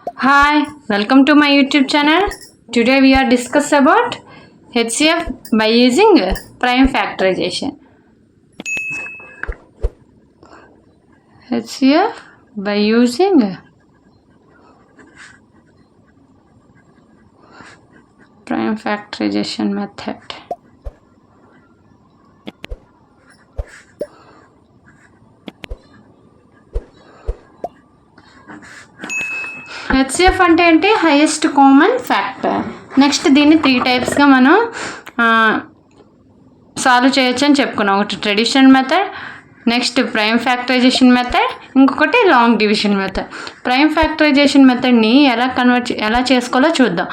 Hi, welcome to my YouTube channel. Today we are discuss about HCF by using prime factorization. HCF by using prime factorization method. HCF అంటే ఏంటి? Highest common factor. Next దీన్ని 3 టైప్స్గా మనం solve చేయొచ్చు అని చెప్పుకున్నాం. ఒకటి traditional method, next prime factorisation method, ఇంకొకటి long division method. Prime factorisation మెథడ్ని ఎలా చేసుకోవాలో చూద్దాం.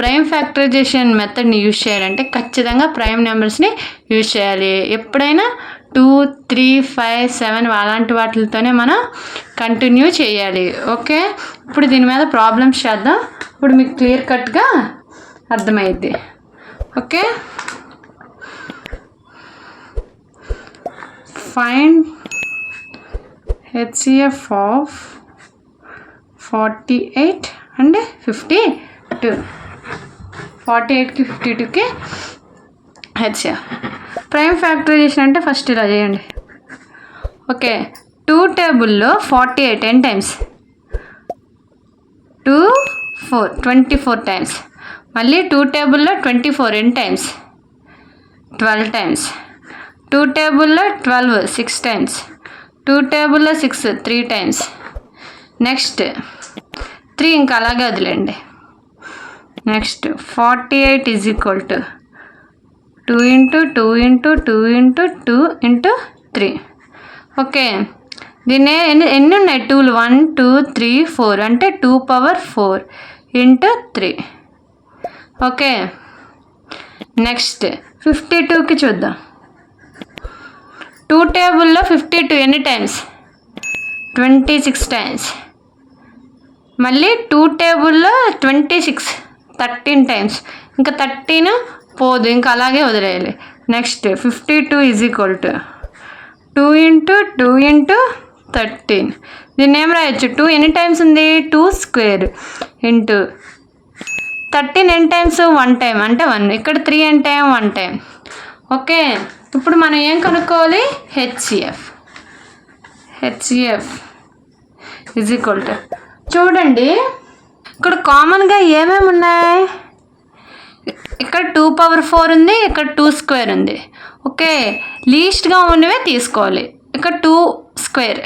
ప్రైమ్ ఫ్యాక్టరైజేషన్ మెథడ్ని యూజ్ చేయాలంటే ఖచ్చితంగా ప్రైమ్ నెంబర్స్ని యూజ్ చేయాలి. ఎప్పుడైనా 2, 3, 5, 7 అలాంటి వాటితోనే మనం కంటిన్యూ చేయాలి. ఓకే, ఇప్పుడు దీని మీద ప్రాబ్లమ్స్ చేద్దాం. ఇప్పుడు మీకు క్లియర్ కట్గా అర్థమైద్ది. Okay, find HCF of 48 and 52. 48కి 52కి హెచ్సిఎఫ్. ప్రైమ్ ఫ్యాక్టరైజేషన్ అంటే ఫస్ట్ ఇలా చేయండి. ఓకే, 2 టేబుల్లో 48 ఎన్ టైమ్స్? 2, 4 24 టైమ్స్. మళ్ళీ 2 టేబుల్లో 24 ఎన్ టైమ్స్? 12 టైమ్స్. 2 టేబుల్లో 12 6 టైమ్స్. 2 టేబుల్లో 6 3 టైమ్స్. నెక్స్ట్ 3 ఇంకా అలాగే వదిలేండి. Next 48 is equal to 2 into 2 into 2 into 2 into 3. Okay, దీన్ని ఎన్ని ఉన్నాయి? 2లు 1 2 3 4 అంటే 2 పవర్ 4 into 3. ఓకే, నెక్స్ట్ 52కి చూద్దాం. 2 టేబుల్లో 52 ఎన్ని టైమ్స్? 26 టైమ్స్. మళ్ళీ 2 టేబుల్లో 26 13 టైమ్స్. ఇంకా 13 పోదు, ఇంకా అలాగే వదిలేయాలి. Next 52 is equal to 2 into 2 into 13. దీన్ని ఏం రాయొచ్చు? 2 ఎన్ని టైమ్స్ ఉంది? 2 స్క్వేర్ ఇంటూ 13 ఎన్ని టైమ్స్? 1 టైం అంటే 1. ఇక్కడ 3 అంటే 1 టైం. ఓకే, ఇప్పుడు మనం ఏం కనుక్కోవాలి? హెచ్సిఎఫ్ ఈజ్ ఈక్వల్ టు, చూడండి ఇక్కడ కామన్గా ఏమేమి ఉన్నాయి? ఇక్కడ 2 పవర్ 4 ఉంది, ఇక్కడ 2 స్క్వేర్ ఉంది. ఓకే, లీస్ట్గా ఉన్నవే తీసుకోవాలి. ఇక్కడ 2 స్క్వేర్.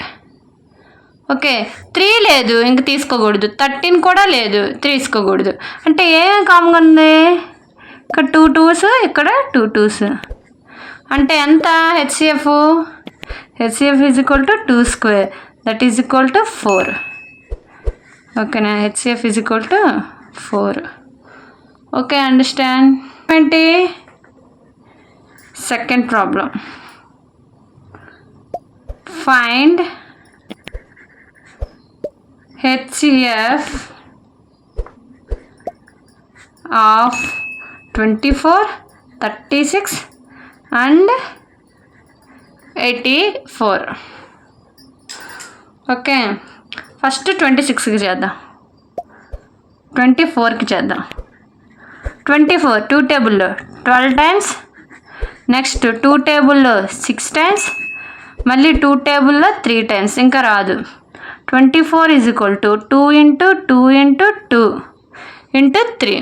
ఓకే, 3 లేదు, ఇంక తీసుకోకూడదు. 13 కూడా లేదు, తీసుకోకూడదు. అంటే ఏమేమి కామన్గా ఉంది? ఇక్కడ 2 2s, ఇక్కడ 2 2s. అంటే ఎంత HCF? HCF is equal to 2 square, that is equal to 4. ఓకేనా? HCF is equal to 4. Okay, understand? ఏంటి second problem? Find HCF of 24, 36 and 84. Okay, first 26కి చేద్దాం, 24కి చేద్దాం. 24 2 టేబుల్లో 12 టైమ్స్. నెక్స్ట్ 2 టేబుల్లో 6 టైమ్స్. మళ్ళీ 2 టేబుల్లో 3 టైమ్స్. ఇంకా రాదు. 24 is equal to 2 into 2 into 2 into 3.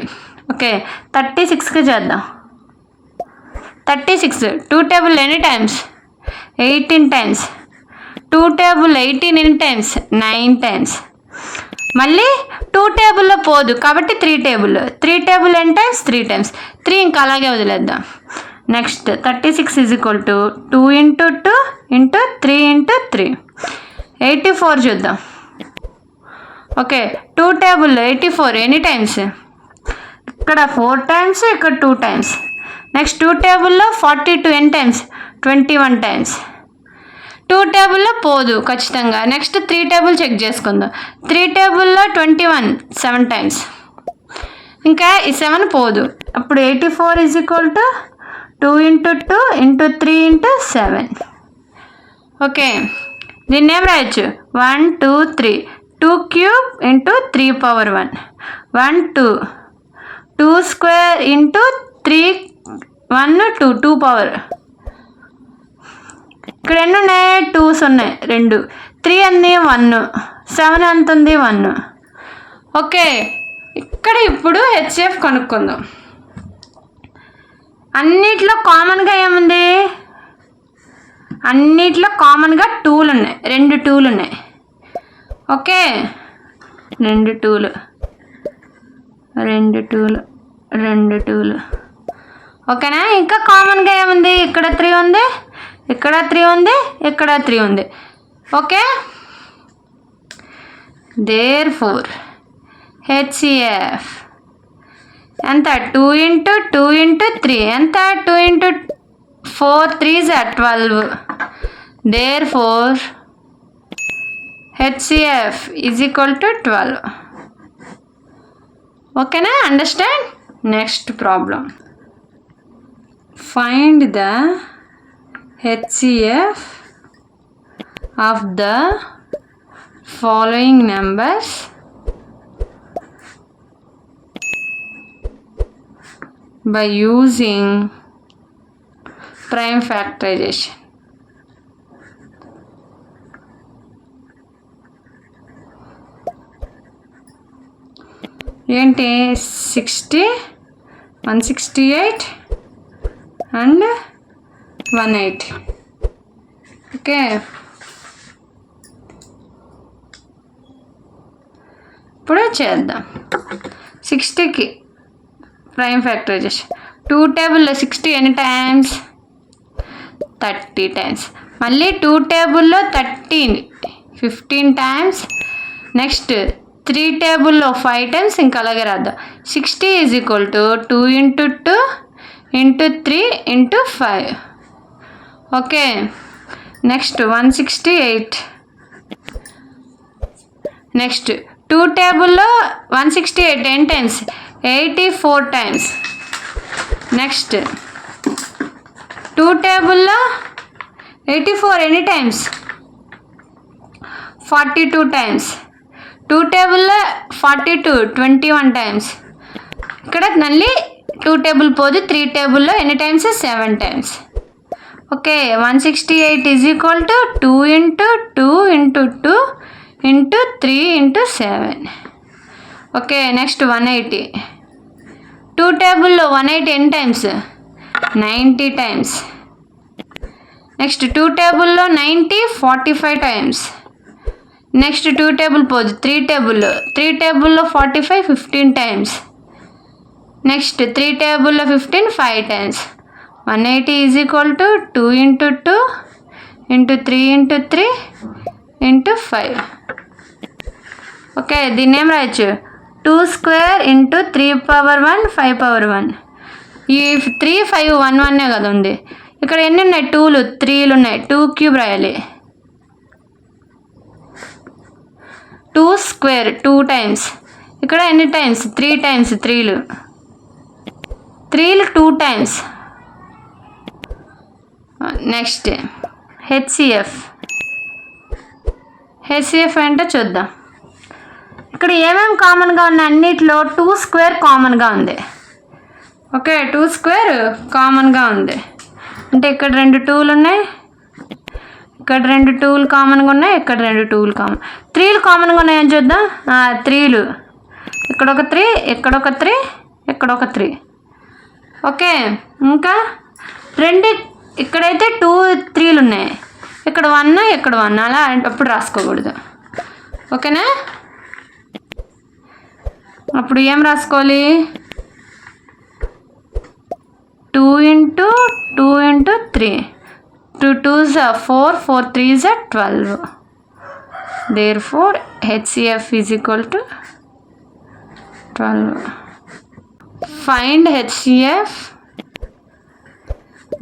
Okay, 36కి చేద్దాం. 36 2 టేబుల్ ఎన్ని టైమ్స్? 18 టైమ్స్. 2 టేబుల్ 18 ఎన్ని టైమ్స్? 9 టైమ్స్. మళ్ళీ 2 టేబుల్లో పోదు కాబట్టి 3 టేబుల్. 3 టేబుల్ ఎన్ని టైమ్స్? 3 టైమ్స్. 3 ఇంకా అలాగే వదిలేద్దాం. Next 36 is equal to 2 into 2 into 3 into 3. 84 చూద్దాం. ఓకే, 2 టేబుల్లో 84 ఎన్ని టైమ్స్? ఇక్కడ 4 టైమ్స్, ఇక్కడ 2 టైమ్స్. నెక్స్ట్ 2 టేబుల్లో 42 ఎన్ని టైమ్స్? 21 టైమ్స్. 2 టేబుల్లో పోదు ఖచ్చితంగా. నెక్స్ట్ 3 టేబుల్ చెక్ చేసుకుందాం. 3 టేబుల్లో 21 7 టైమ్స్. ఇంకా ఈ 7 పోదు. అప్పుడు 84 is equal to 2 into 2 into 3 into 7. Okay, దీన్ని ఏం రాయొచ్చు? 1 2 3 2 cube into 3 power 1. 1 2. 2 square into 3 1 2 2 power. ఇక్కడ ఎన్ని ఉన్నాయి? 2s ఉన్నాయి 2. 3 అన్నీ 1. 7 ఎంత ఉంది? 1. ఓకే, ఇక్కడ ఇప్పుడు హెచ్సిఎఫ్ కనుక్కుందాం. అన్నిట్లో కామన్గా ఏముంది? అన్నిట్లో కామన్గా 2లు ఉన్నాయి, 2 2లు ఉన్నాయి. ఓకే, 2 2లు 2 2లు 2 2లు. ఓకేనా? ఇంకా కామన్గా ఏముంది? ఇక్కడ 3 ఉంది, ఇక్కడ 3 ఉంది, ఇక్కడ 3 ఉంది. ఓకే, therefore హెచ్సిఎఫ్ ఎంత? 2 into 2 into 3 ఎంత? 2 into 4 3s are 12. Therefore HCF is equal to 12. ఓకేనా? Understand? Next problem. Find the HCF of the following numbers by using prime factorization. ఏంటి? 60 168 and 180. ఓకే, ఇప్పుడు చేద్దాం. 60కి ప్రైమ్ ఫ్యాక్టరైజేషన్. 2 టేబుల్లో 60 ఎన్ని times? 30 times. మళ్ళీ 2 టేబుల్లో 13 15 టైమ్స్. నెక్స్ట్ 3 టేబుల్లో 5 టైమ్స్. ఇంకా అలాగే రాద్దాం. 60 is equal to 2 into 2 into 3 into 5. Okay, next 168. Next 2 టేబుల్లో 168 10 టైమ్స్ 84 టైమ్స్. నెక్స్ట్ 2 టేబుల్లో 84 ఎన్ని టైమ్స్? 42 టైమ్స్. 2 టేబుల్లో 42 21 టైమ్స్. ఇక్కడ మళ్ళీ 2 టేబుల్ పోదు. 3 టేబుల్లో ఎన్ని times? 7 times. Okay, 168 is equal to 2 into 2 into 2 into 3 into 7. Okay, next 180. 2 టేబుల్లో 180 ఎన్ని టైమ్స్? 90 టైమ్స్. నెక్స్ట్ 2 టేబుల్లో 90 45 టైమ్స్. నెక్స్ట్ 2 టేబుల్ పోదు. 3 టేబుల్లో 45 15 టైమ్స్. నెక్స్ట్ 3 టేబుల్లో 15 5 times. 180 is equal to 2 into 2 into 3 into 3 into 5. Okay, దీన్ని ఏం రాయొచ్చు? 2 square into 3 power 1 5 power 1. ఈ 3 5 1 1 కదా ఉంది. ఇక్కడ ఎన్ని ఉన్నాయి? 2లు 3లు ఉన్నాయి. 2 క్యూబ్ రాయాలి. 2 స్క్వేర్ 2 టైమ్స్. ఇక్కడ ఎన్ని టైమ్స్? 3 టైమ్స్ 3లు 2 టైమ్స్. నెక్స్ట్ హెచ్సిఎఫ్ ఏంటో చూద్దాం. ఇక్కడ ఏమేమి కామన్గా ఉన్నాయి? అన్నిట్లో 2 స్క్వేర్ కామన్గా ఉంది. ఓకే, 2 స్క్వేర్ కామన్గా ఉంది. అంటే ఇక్కడ 2 2లు ఉన్నాయి, ఇక్కడ 2 2లు కామన్గా ఉన్నాయి, ఇక్కడ 2 2లు కామన్. 3లు కామన్గా ఉన్నాయని చూద్దాం. 3లు ఇక్కడ ఒక 3, ఇక్కడ ఒక 3, ఇక్కడ ఒక 3. ఓకే, ఇంకా 2 ఇక్కడైతే 2 3లు ఉన్నాయి. ఇక్కడ 1 ఇక్కడ 1 అలా అప్పుడు రాసుకోకూడదు. ఓకేనా? అప్పుడు ఏం రాసుకోవాలి? 2 into 2 into 3. 2 2s are 4, 4 3s are 12. Therefore HCF is equal to 12. Find HCF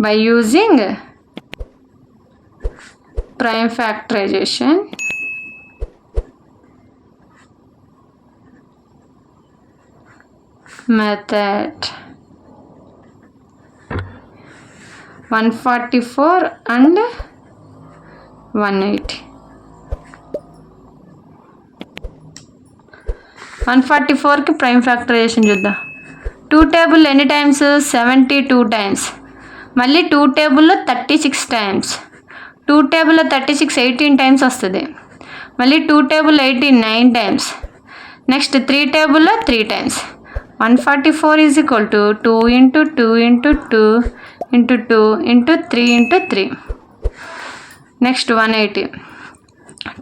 by using prime factorization method. 144 and 180. 144కి prime factorisation చూద్దాం. 2 టేబుల్ ఎన్ని టైమ్స్? 72 టైమ్స్. మళ్ళీ 2 టేబుల్లో 36 టైమ్స్. 2 టేబుల్లో 36 18 టైమ్స్ వస్తుంది. మళ్ళీ 2 టేబుల్ 18 9 టైమ్స్. నెక్స్ట్ 3 టేబుల్లో 3 times. 144 is equal to 2 into 2 into 2 into 2 into 3 into 3. Next 180.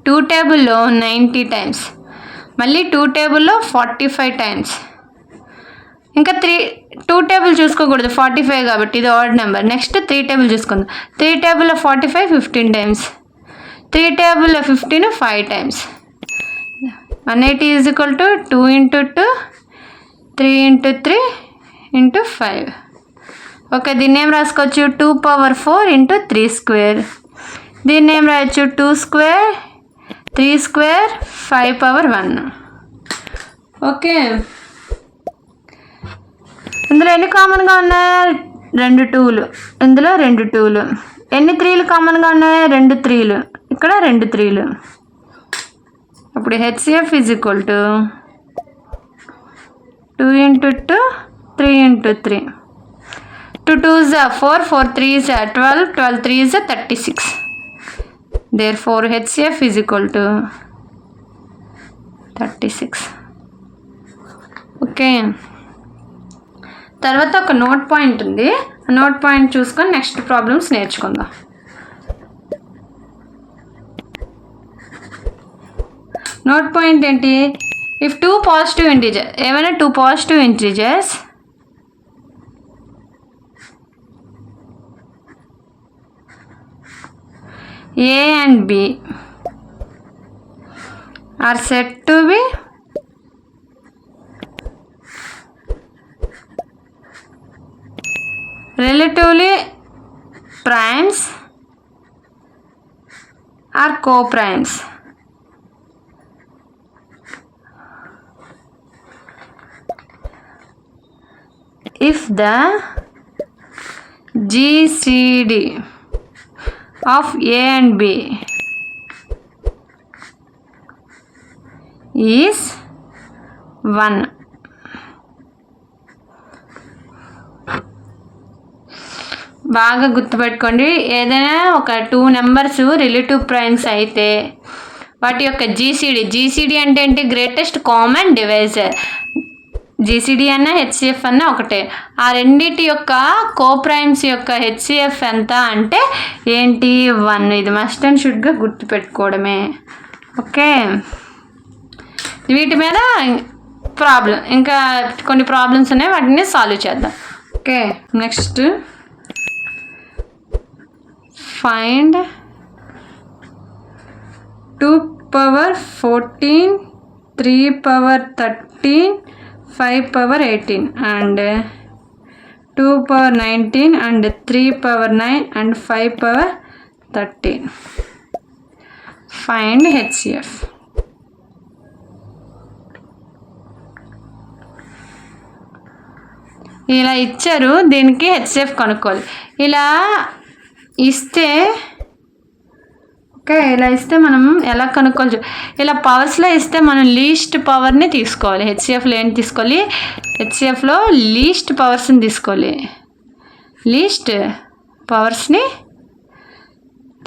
2 టేబుల్లో 90 times. మళ్ళీ 2 టేబుల్లో 45 టైమ్స్. ఇంకా 2 టేబుల్ చూసుకోకూడదు, 45 కాబట్టి ఇది ఆడ్ నెంబర్. నెక్స్ట్ 3 టేబుల్ చూసుకుందాం. 3 టేబుల్లో 45 15 టైమ్స్. 3 టేబుల్లో 15 5 times. 180 is equal to 2 into 2 3 into 3 into 5. Okay, దీన్ని ఏం రాసుకోవచ్చు? 2 పవర్ 4 ఇంటూ 3 స్క్వేర్. దీన్ని ఏం రాయొచ్చు? 2 స్క్వేర్ 3 స్క్వేర్ 5 పవర్ 1. ఓకే, ఇందులో ఎన్ని కామన్గా ఉన్నాయి? 2 2లు. ఇందులో 2 2లు. ఎన్ని 3లు కామన్గా ఉన్నాయి? 2 3లు. ఇక్కడ 2 3లు. అప్పుడు HCF is equal to 2 into 2 3 into 3. 2 2s are 4 4 3s are 12 12 3s are 36. Therefore HCF is equal to 36. Okay, తర్వాత ఒక నోట్ పాయింట్ ఉంది. ఆ నోట్ పాయింట్ చూసుకొని నెక్స్ట్ ప్రాబ్లమ్స్ నేర్చుకుందాం. నోట్ పాయింట్ ఏంటి? ఇఫ్ 2 పాజిటివ్ ఇంటీజర్, ఏమైనా 2 positive integers A and B are said to be relatively primes or co-primes. If the GCD of A and B is 1. బాగా గుర్తుపెట్టుకోండి, ఏదైనా ఒక 2 నెంబర్స్ రిలేటివ్ ప్రైమ్స్ అయితే వాటి యొక్క జీసీడీ అంటే ఏంటి? Greatest common divisor. జీసీడీ అన్న హెచ్సిఎఫ్ అన్న ఒకటే. ఆ రెండింటి యొక్క కోప్రైమ్స్ యొక్క హెచ్సిఎఫ్ ఎంత అంటే ఏంటి? 1. ఇది మస్ట్ అండ్ షుడ్గా గుర్తుపెట్టుకోవడమే. ఓకే, వీటి మీద ప్రాబ్లం, ఇంకా కొన్ని ప్రాబ్లమ్స్ ఉన్నాయి, వాటిని సాల్వ్ చేద్దాం. Okay, next find 2 power 14 3 power 13 5 power 18 and 2 power 19 and 3 power 9 and 5 power 13. Find HCF. ఇలా ఇచ్చారు, దీనికి హెచ్సిఎఫ్ కనుక్కోవాలి. ఇలా ఇస్తే ఓకే, ఇలా ఇస్తే మనం ఎలా కనుక్కోవాలి? ఇలా పవర్స్లో ఇస్తే మనం లీస్ట్ పవర్ని తీసుకోవాలి. హెచ్సిఎఫ్లో ఏంటి తీసుకోవాలి? హెచ్సిఎఫ్లో లీస్ట్ పవర్స్ని తీసుకోవాలి. లీస్ట్ పవర్స్ని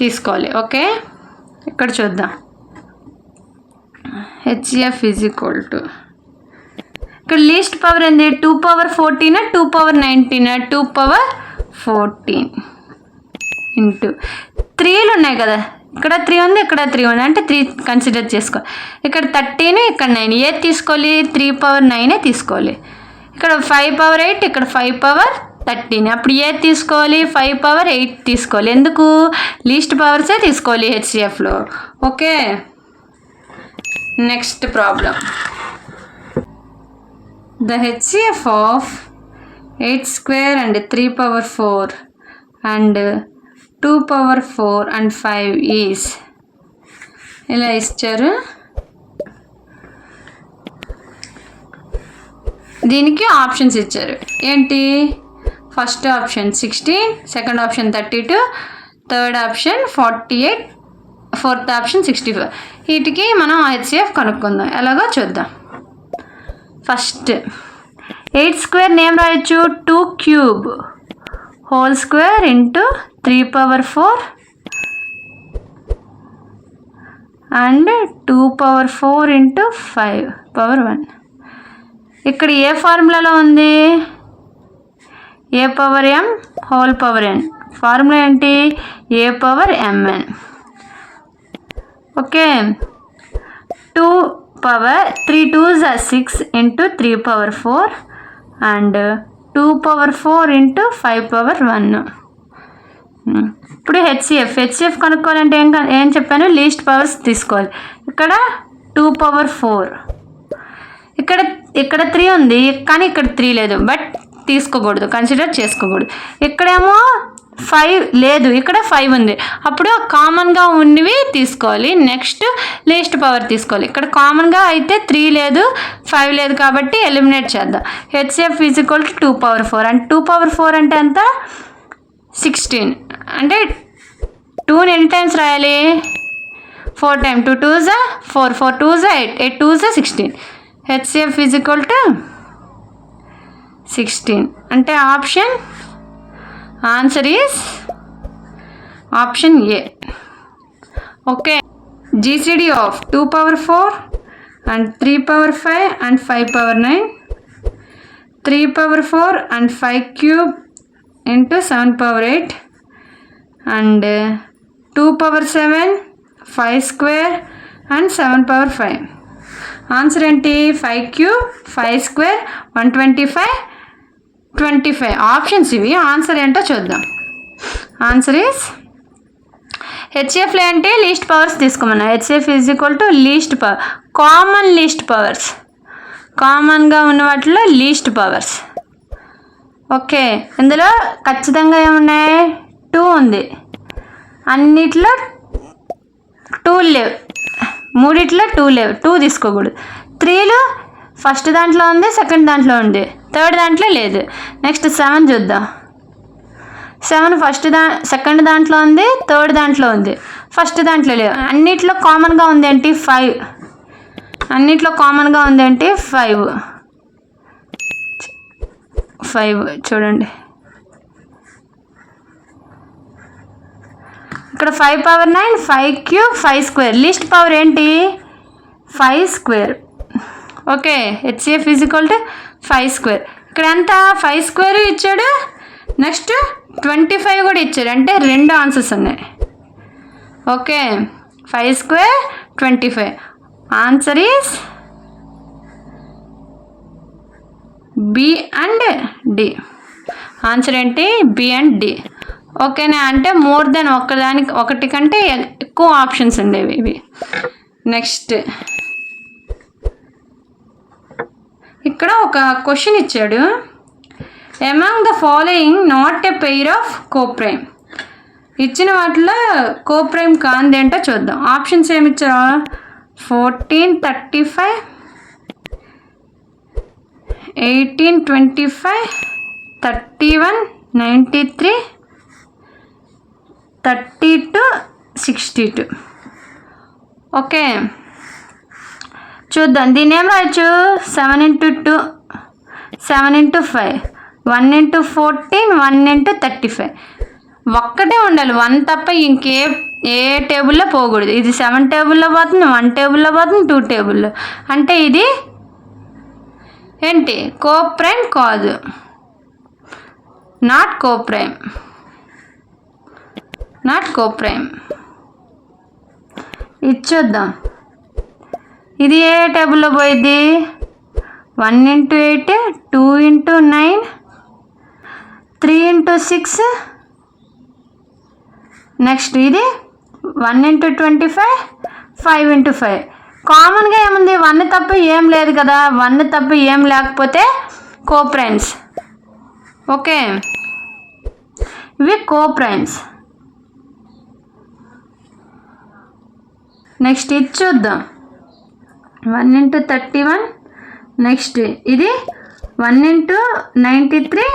తీసుకోవాలి. ఓకే, ఇక్కడ చూద్దాం. హెచ్సిఎఫ్ ఈజ్ ఈక్వల్ టు, ఇక్కడ లీస్ట్ పవర్ ఏంది? 2 పవర్ 14 2 పవర్ 19 2 పవర్ 14 ఇంటూ 3లు ఉన్నాయి కదా, ఇక్కడ 3 ఉంది, ఇక్కడ 3 ఉంది, అంటే 3 కన్సిడర్ చేసుకో. ఇక్కడ 13 ఇక్కడ 9, ఏది తీసుకోవాలి? 3 పవర్ 9 తీసుకోవాలి. ఇక్కడ 5 పవర్ 8, ఇక్కడ 5 పవర్ 13, అప్పుడు ఏది తీసుకోవాలి? 5 పవర్ 8 తీసుకోవాలి. ఎందుకు? లీస్ట్ పవర్సే తీసుకోవాలి హెచ్సిఎఫ్లో. Okay, next problem. The HCF of 8 square and 3 power 4 and 2 power 4 and 5 is, ఇలా ఇచ్చారు. దీనికి ఆప్షన్స్ ఇచ్చారు. ఏంటి? First option 16, second option 32, third option 48, fourth option 64. వీటికి మనం హెచ్సిఎఫ్ కనుక్కుందాం. ఎలాగో చూద్దాం. ఫస్ట్ 8 స్క్వేర్ నేమ్ రాయొచ్చు 2 cube whole square into 3 power 4 and 2 power 4 into 5 power 1. ఇక్కడ ఏ ఫార్ములాలో ఉంది? A power m whole power n. Formula ఏంటి? A power mn. Okay, 2 power 3 2s are 6 into 3 power 4 and 2 power 4 into 5 power 1. ఇప్పుడు HCF కనుక్కోవాలంటే ఏం చెప్పాను? Least powers తీసుకోవాలి. ఇక్కడ 2 పవర్ 4, ఇక్కడ 3 ఉంది కానీ ఇక్కడ 3 లేదు, బట్ తీసుకోకూడదు, కన్సిడర్ చేసుకోకూడదు. ఇక్కడేమో 5 లేదు, ఇక్కడ 5 ఉంది, అప్పుడు కామన్గా ఉన్నవి తీసుకోవాలి. నెక్స్ట్ లీస్ట్ పవర్ తీసుకోవాలి. ఇక్కడ కామన్గా అయితే 3 లేదు 5 లేదు కాబట్టి ఎలిమినేట్ చేద్దాం. HCF is equal to 2 power 4 and 2 power 4 అంటే ఎంత? 16. అంటే 2ని ఎన్ని టైమ్స్ రాయాలి? 4 times. 2 2s 4 4 2s 8 8 2s 16. HCF is equal to 16. అంటే option answer is option A. Okay, GCD of 2 power 4 and 3 power 5 and 5 power 9, 3 power 4 and 5 cube into 7 power 8 and 2 power 7 5 square and 7 power 5. Answer ఏంటి? 5 cube 5 square 125 25. Options ఇవి. Answer ఏంటో చూద్దాం. Answer is హెచ్సిఎఫ్లో ఏంటి? Least powers తీసుకోమన్నా. HCF is equal to least power, common least powers, కామన్గా ఉన్న వాటిలో లీస్ట్ పవర్స్. ఓకే, ఇందులో ఖచ్చితంగా ఏమున్నాయి? 2 ఉంది, అన్నిట్లో 2 లేవు, మూడిట్లో 2 లేవు, 2 తీసుకోకూడదు. 3లు ఫస్ట్ దాంట్లో ఉంది, సెకండ్ దాంట్లో ఉంది, థర్డ్ దాంట్లో లేదు. నెక్స్ట్ 7 చూద్దాం. 7 సెకండ్ దాంట్లో ఉంది, థర్డ్ దాంట్లో ఉంది, ఫస్ట్ దాంట్లో లేవు. అన్నిట్లో కామన్గా ఉంది ఏంటి? 5. అన్నిట్లో కామన్గా ఉంది ఏంటి? 5 చూడండి. ఇక్కడ 5 power 9 5 cube 5 square. Least power ఏంటి? 5 square. Okay, HCF is equal to 5 square. ఇక్కడ ఎంత? 5 స్క్వేర్ ఇచ్చాడు, నెక్స్ట్ 25 కూడా ఇచ్చాడు, అంటే 2 ఆన్సర్స్ ఉన్నాయి. Okay, 5 square 25. Answer is B and D. Answer ఏంటి? B and D. ఓకేనా? అంటే మోర్ దెన్ ఒకటి కంటే ఎక్కువ ఆప్షన్స్ ఉండేవి ఇవి. నెక్స్ట్ ఇక్కడ ఒక క్వశ్చన్ ఇచ్చాడు. Among the following not a pair of coprime. ఇచ్చిన వాటిలో కోప్రైమ్ కాందేంటో చూద్దాం. ఆప్షన్స్ ఏమి ఇచ్చారో 14 35 18 25 31 93 32 62. ఓకే, చూద్దాం. దీన్ని ఏం రాయొచ్చు? 7 into 2 7 into 5 1 into 14 1 into 35. ఒక్కటే ఉండాలి, 1 తప్ప ఏ టేబుల్లో పోకూడదు. ఇది 7 టేబుల్లో పోతుంది, 1 టేబుల్లో పోతుంది, 2 టేబుల్లో. అంటే ఇది ఏంటి? కోప్రైమ్ కాదు, నాట్ కోప్రైమ్, నాట్ కోప్రైమ్. ఇచ్చొద్దాం. ఇది ఏ టేబుల్లో పోయిద్ది? 1 into 8 2 into 9 3 into 6. నెక్స్ట్ ఇది 1 into 25 5 into 5. కామన్గా ఏముంది? 1 తప్ప ఏం లేదు కదా. 1 తప్ప ఏం లేకపోతే కోప్రైమ్స్. ఓకే, ఇవి కోప్రైమ్స్. నెక్స్ట్ ఇది చూద్దాం. 1 into 31. నెక్స్ట్ ఇది 1 into 93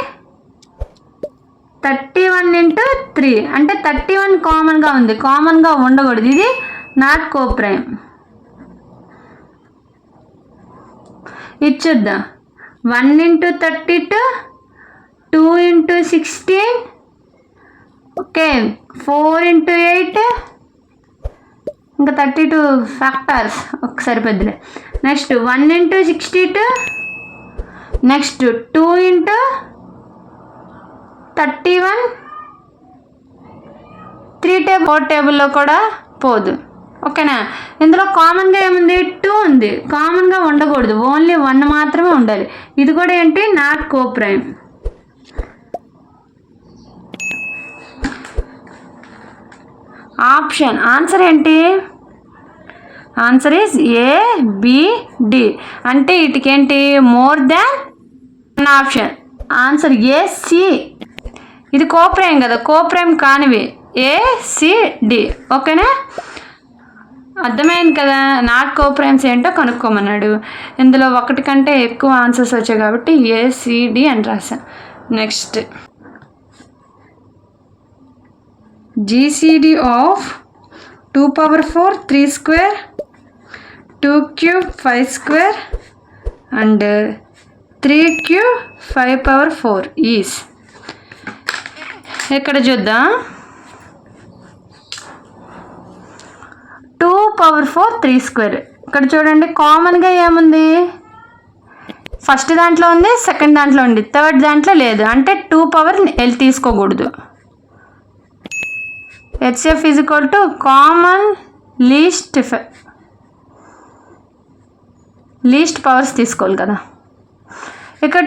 31 into 3. అంటే 31 కామన్గా ఉంది, కామన్గా ఉండకూడదు. ఇది నాట్ కోప్రైమ్. ఇది చూద్దాం. 1 × 32, 2 × 16, ఓకే, 4 × 8, ఇంకా 32 ఫ్యాక్టర్స్ ఒకసారి పెద్దలే. నెక్స్ట్ 1 × 62, నెక్స్ట్ 2 × 31, 3 టేబుల్ 4 టేబుల్లో కూడా పోదు. ఓకేనా? ఇందులో కామన్గా ఏముంది? 2 ఉంది. కామన్గా ఉండకూడదు, ఓన్లీ 1 మాత్రమే ఉండాలి. ఇది కూడా ఏంటి? Not coprime. ఆప్షన్ ఆన్సర్ ఏంటి? Answer is A, B, D. అంటే వీటికేంటి? More than option. Answer A, C. ఇది కోప్రైమ్ కదా, కోప్రైమ్ కానివి ఏ, సి, డి. ఓకేనా? అర్థమైంది కదా? నాట్ కోప్రైమ్స్ ఏంటో కనుక్కోమన్నాడు. ఇందులో ఒకటి కంటే ఎక్కువ ఆన్సర్స్ వచ్చాయి కాబట్టి ఏ, సి, డి అని రాశాను. Next GCD of 2^4 3^2, 2^3 5^2 and 3^3 5^4 is. ఇక్కడ చూద్దాం. 2^4 3^2. ఇక్కడ చూడండి, కామన్గా ఏముంది? ఫస్ట్ దాంట్లో ఉంది, సెకండ్ దాంట్లో ఉంది, థర్డ్ దాంట్లో లేదు. అంటే 2 పవర్ తీసుకోకూడదు. HCF is equal to common least powers తీసుకోవాలి కదా. ఇక్కడ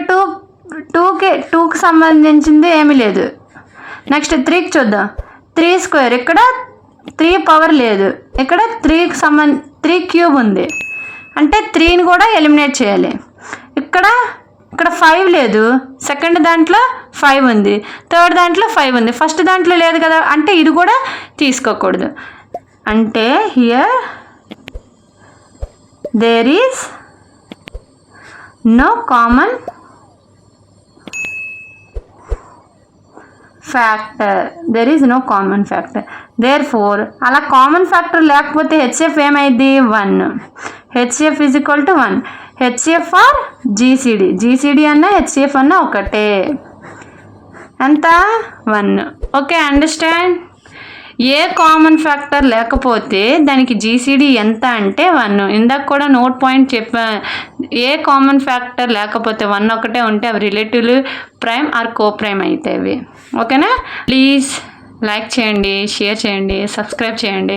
2కి సంబంధించింది ఏమీ లేదు. నెక్స్ట్ 3కి చూద్దాం. 3^2. ఇక్కడ 3 పవర్ లేదు. ఇక్కడ 3³ ఉంది. అంటే 3ని కూడా ఎలిమినేట్ చేయాలి. ఇక్కడ 5 లేదు. సెకండ్ దాంట్లో 5 ఉంది, థర్డ్ దాంట్లో 5 ఉంది, ఫస్ట్ దాంట్లో లేదు కదా. అంటే ఇది కూడా తీసుకోకూడదు. అంటే here there is no common factor. There is no common factor. Therefore అలా కామన్ ఫ్యాక్టర్ లేకపోతే హెచ్సిఎఫ్ ఏమైంది? 1. HCF is equal to 1. HCF or GCD అన్నా హెచ్సిఎఫ్ అన్నా ఒకటే. ఎంత? 1. Okay, understand? ఏ కామన్ ఫ్యాక్టర్ లేకపోతే దానికి జీసీడీ ఎంత అంటే 1. ఇందాక కూడా నోట్ పాయింట్ చెప్పా. ఏ కామన్ ఫ్యాక్టర్ లేకపోతే 1 ఒకటే ఉంటే అవి రిలేటివ్లు ప్రైమ్ ఆర్ కో ప్రైమ్ అవుతాయి. ఓకేనా? ప్లీజ్ లైక్ చేయండి, షేర్ చేయండి, సబ్స్క్రైబ్ చేయండి.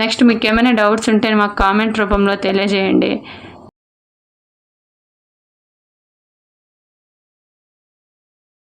నెక్స్ట్ మీకు ఏమైనా డౌట్స్ ఉంటే మాకు కామెంట్ రూపంలో తెలియజేయండి.